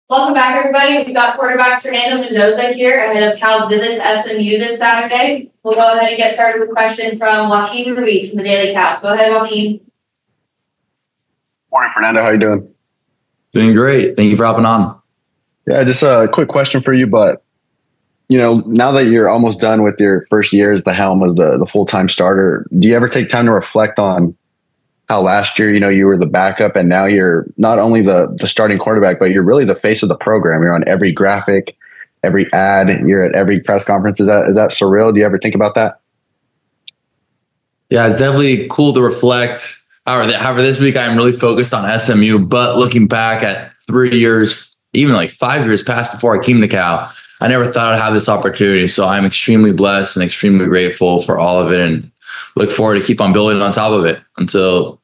Welcome back, everybody. We've got quarterback Fernando Mendoza here ahead of Cal's visit to SMU this Saturday. We'll go ahead and get started with questions from Joaquin Ruiz from the Daily Cal. Go ahead, Joaquin. Morning, Fernando. How you doing? Doing great. Thank you for hopping on. Yeah, just a quick question for you, but now that you're almost done with your first year as the helm of the full-time starter, do you ever take time to reflect on how last year, you were the backup and now you're not only the starting quarterback, but you're really the face of the program. You're on every graphic, every ad, you're at every press conference. Is that surreal? Do you ever think about that? Yeah, it's definitely cool to reflect. However, this week I'm really focused on SMU, but looking back at 3 years, even like 5 years past before I came to Cal, I never thought I'd have this opportunity. So I'm extremely blessed and extremely grateful for all of it, and look forward to keep on building on top of it until,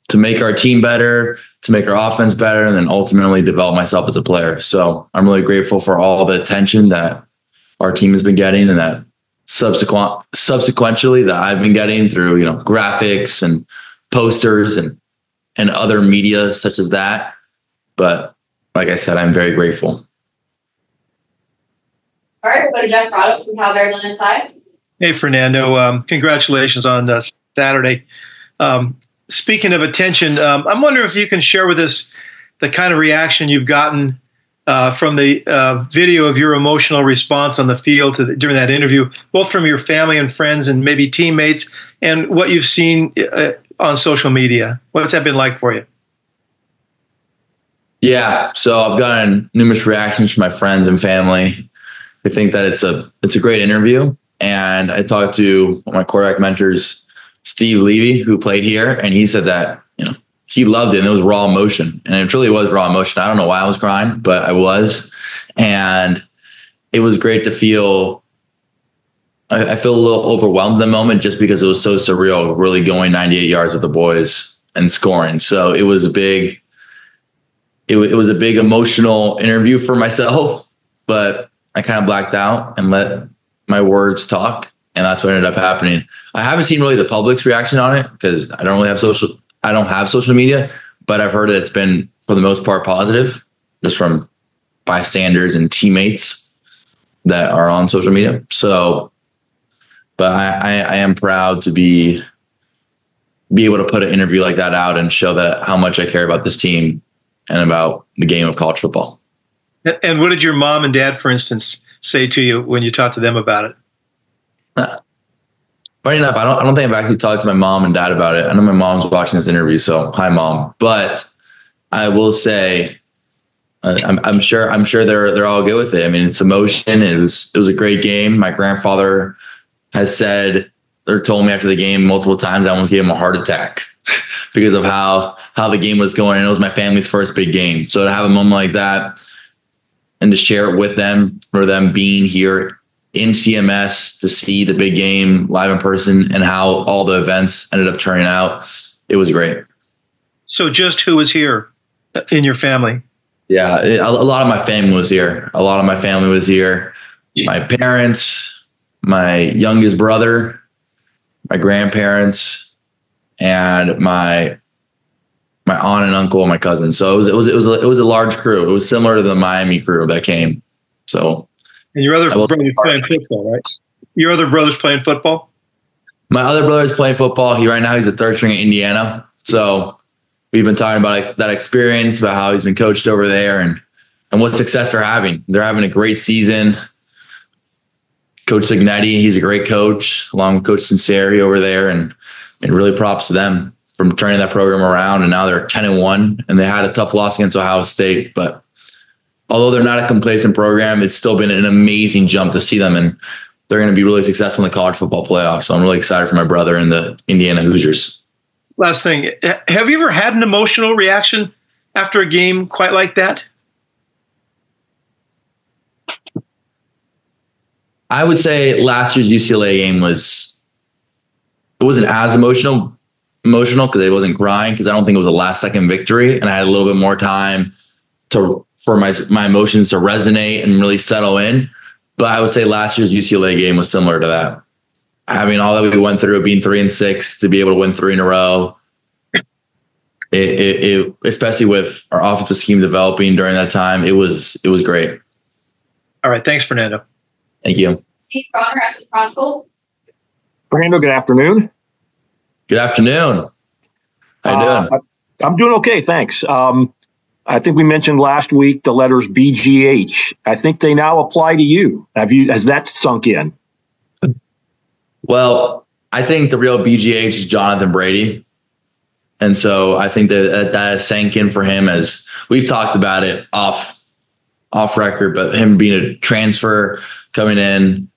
to make our team better, to make our offense better, and then ultimately develop myself as a player. So I'm really grateful for all the attention that our team has been getting, and that subsequently that I've been getting through, graphics and posters and other media such as that. But like I said, I'm very grateful. All right, we'll go to Jeff Rado from Cal Bears on this side. Hey, Fernando. Congratulations on Saturday. Speaking of attention, I'm wondering if you can share with us the kind of reaction you've gotten from the video of your emotional response on the field during that interview, both from your family and friends and maybe teammates, and what you've seen on social media. What's that been like for you? Yeah, so I've gotten numerous reactions from my friends and family. They think that it's a great interview. And I talked to one of my quarterback mentors, Steve Levy, who played here, and he said that, he loved it and it was raw emotion. And it truly was raw emotion. I don't know why I was crying, but I was. And it was great to feel, I feel a little overwhelmed in the moment just because it was so surreal, really going 98 yards with the boys and scoring. So it was a big emotional interview for myself, but I kind of blacked out and let my words talk, and that's what ended up happening. I haven't seen really the public's reaction on it because I don't have social media, but I've heard that it's been, for the most part, positive, just from bystanders and teammates that are on social media. So, but I am proud to be able to put an interview like that out and show that how much I care about this team and about the game of college football. And what did your mom and dad, for instance, say to you when you talked to them about it? Funny enough, I don't think I've actually talked to my mom and dad about it. I know my mom's watching this interview, so hi, Mom. But I will say, I'm sure they're all good with it. I mean, it's emotion. It was a great game. My grandfather has said or told me after the game multiple times I almost gave him a heart attack because of how the game was going. And it was my family's first big game, so to have a moment like that and to share it with them, for them being here in CMS to see the big game live in person and how all the events ended up turning out, it was great. So just who was here in your family? Yeah, a lot of my family was here. Yeah. My parents, my youngest brother, my grandparents, and my aunt and uncle and my cousins. So it was a large crew. It was similar to the Miami crew that came. So. And your other brother's playing football, right? Your other brother's playing football? My other brother's playing football. He's a third string at Indiana. So we've been talking about that experience, about how he's been coached over there and what success they're having. They're having a great season. Coach Signetti, he's a great coach, along with Coach Sinceri over there. And really props to them from turning that program around. And now they're 10-1, and they had a tough loss against Ohio State. But although they're not a complacent program, it's still been an amazing jump to see them, and they're going to be really successful in the college football playoffs. So I'm really excited for my brother and the Indiana Hoosiers. Last thing, have you ever had an emotional reaction after a game quite like that? I would say last year's UCLA game wasn't as emotional because I wasn't crying, because I don't think it was a last-second victory, and I had a little bit more time for my emotions to resonate and really settle in. But I would say last year's UCLA game was similar to that. Having all that we went through, being 3-6, to be able to win 3 in a row, it especially with our offensive scheme developing during that time, it was great. All right. Thanks, Fernando. Thank you. Steve Bronner, as Chronicle. Fernando, good afternoon. Good afternoon. How you doing? I'm doing okay, thanks. I think we mentioned last week the letters BGH. I think they now apply to you. Has that sunk in? Well, I think the real BGH is Jonathan Brady. And so I think that has sank in for him, as we've talked about it off record, but him being a transfer coming in,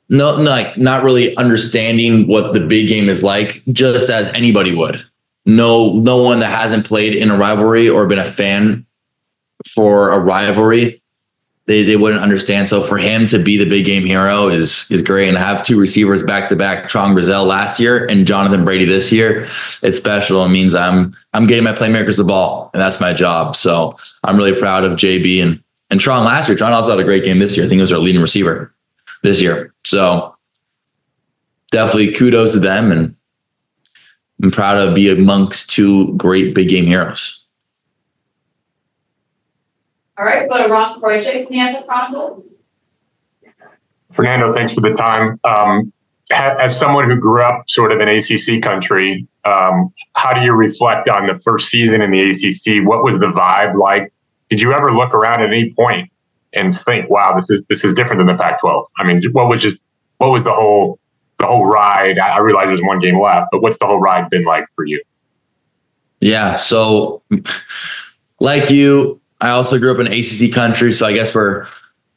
not really understanding what the big game is like, just as anybody would. No one that hasn't played in a rivalry or been a fan for a rivalry, they wouldn't understand. So for him to be the big game hero is great. And to have two receivers back to back, Trong Brazil last year and Jonathan Brady this year, it's special. It means I'm getting my playmakers the ball, and that's my job. So I'm really proud of JB and Trong last year. Trong also had a great game this year. I think he was our leading receiver this year. So definitely kudos to them, and I'm proud to be amongst two great big game heroes. All right, we'll go to Ron Kroichik from the SF Chronicle. Fernando, thanks for the time. As someone who grew up sort of in ACC country, how do you reflect on the first season in the ACC? What was the vibe like? Did you ever look around at any point and think, "Wow, this is different than the Pac-12"? I mean, what was the whole ride? I realize there's one game left, but what's the whole ride been like for you? Yeah, so like you, I also grew up in ACC country, so I guess we're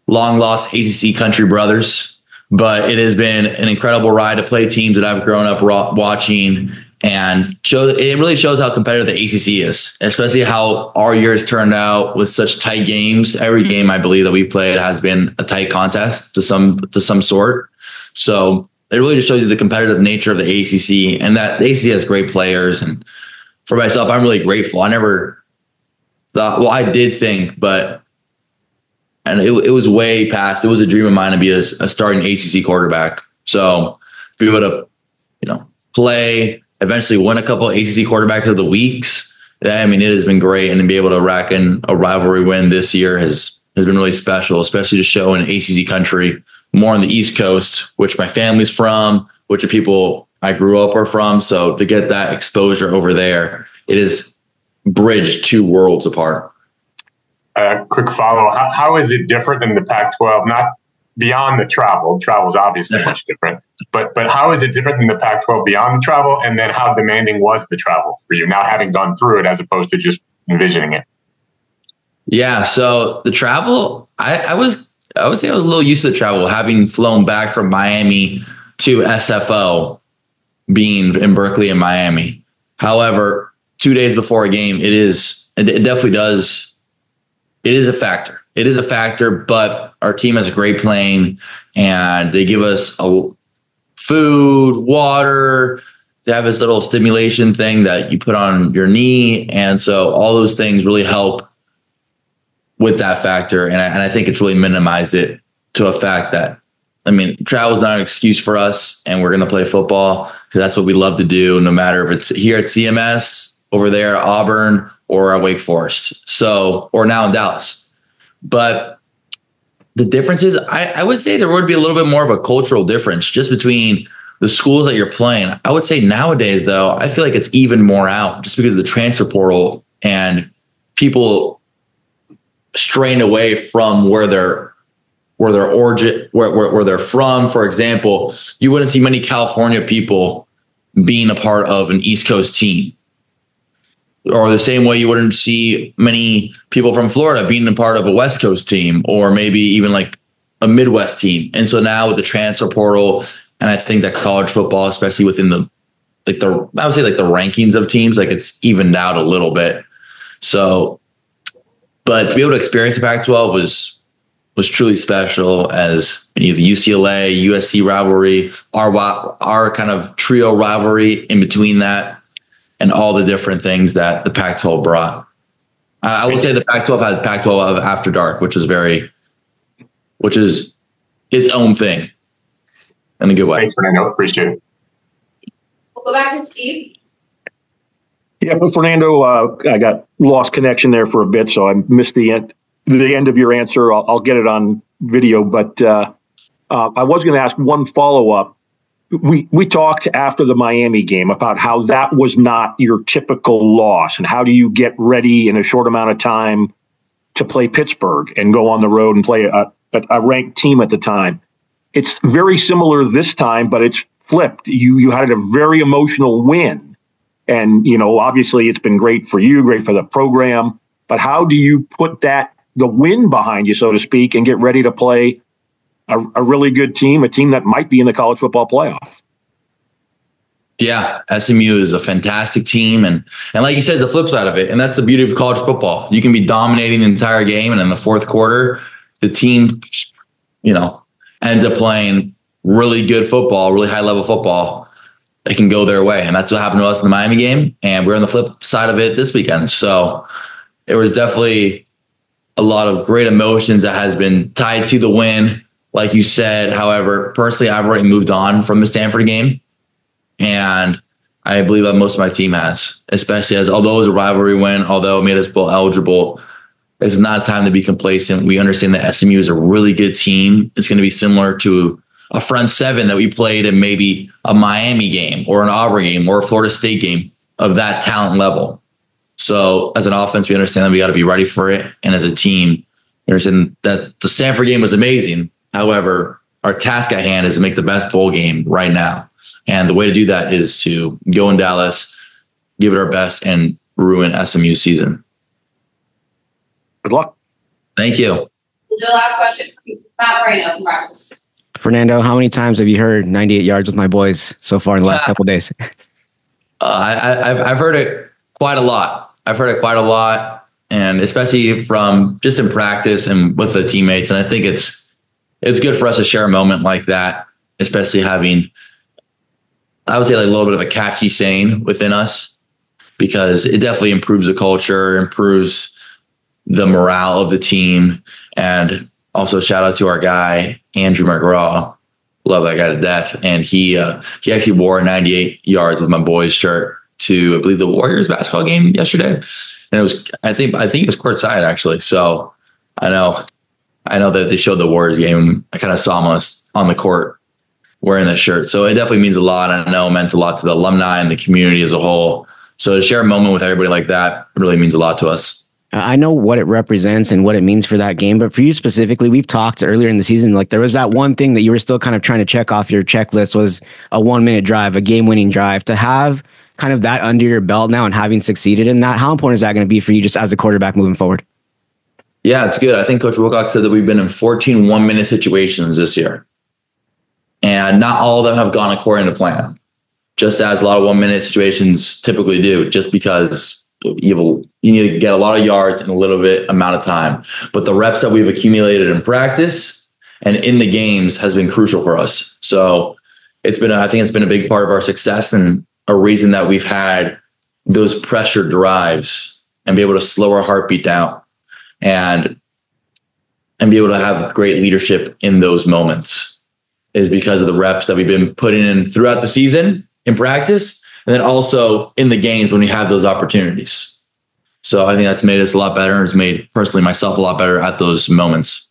long lost ACC country brothers. But it has been an incredible ride to play teams that I've grown up watching, and it really shows how competitive the ACC is, especially how our years turned out with such tight games. Every game I believe that we've played has been a tight contest to some sort. So it really just shows you the competitive nature of the ACC, and that the ACC has great players. And for myself, I'm really grateful. I never thought, well, I did think, and it was way past. It was a dream of mine to be a starting ACC quarterback. So to be able to, play, eventually win a couple of ACC quarterbacks of the weeks. I mean, it has been great, and to be able to rack in a rivalry win this year has been really special, especially to show in ACC country, more on the East Coast, which my family's from, which the people I grew up are from. So to get that exposure over there, it is bridged two worlds apart. Quick follow. How is it different than the Pac-12? Not beyond the travel. Travel is obviously much different. But how is it different than the Pac-12 beyond the travel? And then how demanding was the travel for you now, having gone through it as opposed to just envisioning it? Yeah. So the travel, I would say I was a little used to the travel, having flown back from Miami to SFO, being in Berkeley and Miami. However, 2 days before a game, it definitely does. It is a factor. It is a factor, but our team has a great plane, and they give us food, water. They have this little stimulation thing that you put on your knee. And so all those things really help with that factor. And I think it's really minimized it to a fact that, travel is not an excuse for us, and we're going to play football because that's what we love to do, no matter if it's here at CMS, over there at Auburn, or at Wake Forest. So, or now in Dallas. But the difference is, I would say there would be a little bit more of a cultural difference just between the schools that you're playing. I would say nowadays, though, I feel like it's even more out just because of the transfer portal and people straying away from where they're from. For example, you wouldn't see many California people being a part of an East Coast team. Or the same way you wouldn't see many people from Florida being a part of a West Coast team, or maybe even like a Midwest team. And so now with the transfer portal, and I think that college football, especially within I would say the rankings of teams, like it's evened out a little bit. So, but to be able to experience the Pac-12 was truly special, as the UCLA, USC rivalry, our kind of trio rivalry in between that, and all the different things that the Pac-12 brought. I will say the Pac-12 had Pac-12 After Dark, which is its own thing in a good way. Thanks, Fernando. Appreciate it. We'll go back to Steve. Yeah, but Fernando, I got lost connection there for a bit, so I missed the end of your answer. I'll get it on video, but I was going to ask one follow-up. We talked after the Miami game about how that was not your typical loss, and how do you get ready in a short amount of time to play Pittsburgh and go on the road and play a ranked team at the time. It's very similar this time, but it's flipped. You had a very emotional win. And, obviously it's been great for you, great for the program. But how do you put the win behind you, so to speak, and get ready to play a really good team, a team that might be in the college football playoff? Yeah, SMU is a fantastic team. And like you said, the flip side of it, and that's the beauty of college football. You can be dominating the entire game, and in the fourth quarter, the team, ends up playing really good football, really high-level football. It can go their way. And that's what happened to us in the Miami game. And we're on the flip side of it this weekend. So it was definitely a lot of great emotions that has been tied to the win, like you said. However, personally, I've already moved on from the Stanford game. And I believe that most of my team has, especially although it was a rivalry win, although it made us bowl eligible, it's not time to be complacent. We understand that SMU is a really good team. It's going to be similar to a front seven that we played in maybe a Miami game or an Auburn game or a Florida State game of that talent level. So as an offense, we understand that we got to be ready for it. And as a team, we understand that the Stanford game was amazing. However, our task at hand is to make the best bowl game right now. And the way to do that is to go in Dallas, give it our best, and ruin SMU's season. Good luck. Thank you. The last question, Matt Moreno from Rivals. Fernando, how many times have you heard 98 yards with my boys so far in the last couple of days? I've heard it quite a lot. And especially from just in practice and with the teammates. And I think it's good for us to share a moment like that, especially having, I would say, like a little bit of a catchy saying within us, because it definitely improves the culture, improves the morale of the team. And also shout out to our guy, Andrew McGraw. Love that guy to death. And he actually wore 98 yards with my boys shirt to, I believe, the Warriors basketball game yesterday. And it was, I think it was courtside actually. So I know that they showed the Warriors game. I kind of saw him on the court wearing that shirt. So it definitely means a lot. I know it meant a lot to the alumni and the community as a whole. So to share a moment with everybody like that really means a lot to us. I know what it represents and what it means for that game, but for you specifically, we've talked earlier in the season, like there was that one thing that you were still kind of trying to check off your checklist was a 1-minute drive, a game-winning drive. To have kind of that under your belt now and having succeeded in that, how important is that going to be for you just as a quarterback moving forward? Yeah, it's good. I think Coach Wilcox said that we've been in 14 1-minute situations this year, and not all of them have gone according to plan, just as a lot of 1-minute situations typically do, just because you need to get a lot of yards in a little bit amount of time. But the reps that we've accumulated in practice and in the games has been crucial for us. So I think it's been a big part of our success and a reason that we've had those pressure drives and be able to slow our heartbeat down and be able to have great leadership in those moments is because of the reps that we've been putting in throughout the season in practice. And then also in the games when we have those opportunities. So I think that's made us a lot better. It's made personally myself a lot better at those moments.